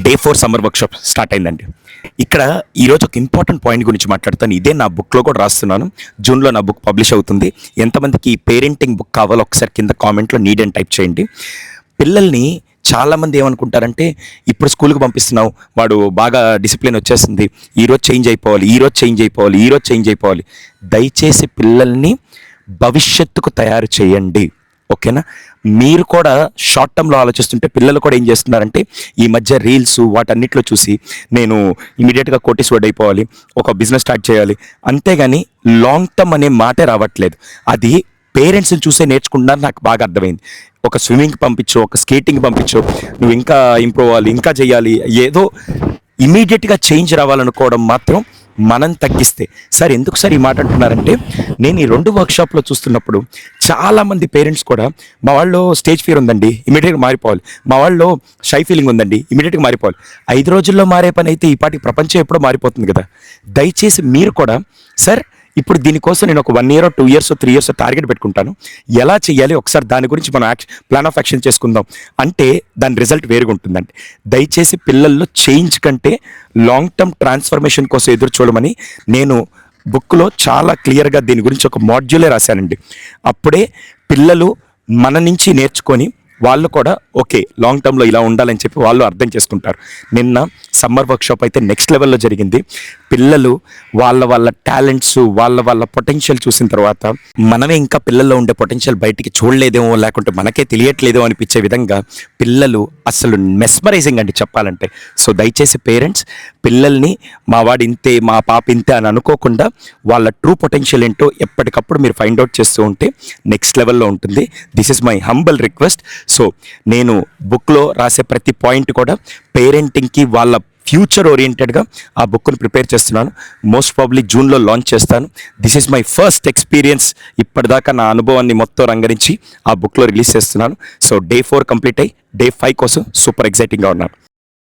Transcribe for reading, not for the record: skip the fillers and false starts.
Day 4 summer workshop start అయిందండి. ఇక్కడ ఈరోజు ఒక ఇంపార్టెంట్ పాయింట్ గురించి మాట్లాడతాను. ఇదే నా బుక్లో కూడా రాస్తున్నాను. జూన్లో నా బుక్ పబ్లిష్ అవుతుంది. ఎంతమందికి ఈ పేరెంటింగ్ బుక్ కావాలో ఒకసారి కింద కామెంట్లో నీడ్ అని టైప్ చేయండి. పిల్లల్ని చాలామంది ఏమనుకుంటారంటే, ఇప్పుడు స్కూల్కి పంపిస్తున్నావు, వాడు బాగా డిసిప్లిన్ వచ్చేస్తుంది, ఈరోజు చేంజ్ అయిపోవాలి, ఈరోజు చేంజ్ అయిపోవాలి, ఈరోజు చేంజ్ అయిపోవాలి. దయచేసి పిల్లల్ని భవిష్యత్తుకు తయారు చేయండి. ఓకేనా? మీరు కూడా షార్ట్ టర్మ్లో ఆలోచిస్తుంటే పిల్లలు కూడా ఏం చేస్తున్నారంటే, ఈ మధ్య రీల్స్ వాటన్నిటిలో చూసి నేను ఇమీడియట్గా కోటీశ్వరుడు అయిపోవాలి, ఒక బిజినెస్ స్టార్ట్ చేయాలి, అంతేగాని లాంగ్ టర్మ్ అనే మాటే రావట్లేదు. అది పేరెంట్స్ని చూసే నేర్చుకుంటున్నారు. నాకు బాగా అర్థమైంది. ఒక స్విమ్మింగ్కి పంపించు, ఒక స్కేటింగ్ పంపించు, నువ్వు ఇంకా ఇంప్రూవ్ అవ్వాలి, ఇంకా చేయాలి, ఏదో ఇమీడియట్గా చేంజ్ రావాలనుకోవడం మాత్రం మనం తగ్గిస్తే. సార్ ఎందుకు సార్ ఈ మాట అంటున్నారంటే, నేను ఈ 2 వర్క్షాప్లో చూస్తున్నప్పుడు చాలామంది పేరెంట్స్ కూడా, మా వాళ్ళు స్టేజ్ ఫియర్ ఉందండి, ఇమీడియట్గా మారిపోవాలి, మా వాళ్ళు షై ఫీలింగ్ ఉందండి, ఇమీడియట్గా మారిపోవాలి. 5 రోజుల్లో మారే పని అయితే ఈ పాటికి ప్రపంచం ఎప్పుడో మారిపోతుంది కదా. దయచేసి మీరు కూడా, సార్ ఇప్పుడు దీనికోసం నేను ఒక 1 year 2 years 3 years టార్గెట్ పెట్టుకుంటాను, ఎలా చేయాలి ఒకసారి దాని గురించి మనం ప్లాన్ ఆఫ్ యాక్షన్ చేసుకుందాం అంటే దాని రిజల్ట్ వేరుగా ఉంటుందండి. దయచేసి పిల్లల్లో చేంజ్ కంటే లాంగ్ టర్మ్ ట్రాన్స్ఫర్మేషన్ కోసం ఎదురు చూడమని నేను బుక్లో చాలా క్లియర్గా దీని గురించి ఒక మాడ్యూలే రాశానండి. అప్పుడే పిల్లలు మన నుంచి నేర్చుకొని వాళ్ళు కూడా ఓకే లాంగ్ టర్మ్లో ఇలా ఉండాలని చెప్పి వాళ్ళు అర్థం చేసుకుంటారు. నిన్న సమ్మర్ వర్క్షాప్ అయితే నెక్స్ట్ లెవెల్లో జరిగింది. పిల్లలు వాళ్ళ టాలెంట్స్, వాళ్ళ పొటెన్షియల్ చూసిన తర్వాత మనమే ఇంకా పిల్లల్లో ఉండే పొటెన్షియల్ బయటికి చూడలేదేమో, లేకుంటే మనకే తెలియట్లేదేమో అనిపించే విధంగా పిల్లలు అసలు మెస్మరైజింగ్ అండి చెప్పాలంటే. సో దయచేసి పేరెంట్స్ పిల్లల్ని మా వాడు ఇంతే, మా పాప ఇంతే అని అనుకోకుండా వాళ్ళ ట్రూ పొటెన్షియల్ ఏంటో ఎప్పటికప్పుడు మీరు ఫైండ్ అవుట్ చేస్తూ ఉంటే నెక్స్ట్ లెవెల్లో ఉంటుంది. This is my humble request. So నేను బుక్లో రాసే ప్రతి పాయింట్ కూడా పేరెంటింగ్కి వాళ్ళ ఫ్యూచర్ ఓరియంటెడ్గా ఆ బుక్ను ప్రిపేర్ చేస్తున్నాను. మోస్ట్ ప్రాబ్లీ జూన్లో లాంచ్ చేస్తాను. This is my first experience. ఇప్పటిదాకా నా అనుభవాన్ని మొత్తం రంగరించి ఆ బుక్లో రిలీజ్ చేస్తున్నాను. సో డే 4 కంప్లీట్ అయ్యి డే 5 కోసం సూపర్ ఎక్సైటింగ్గా ఉన్నాను.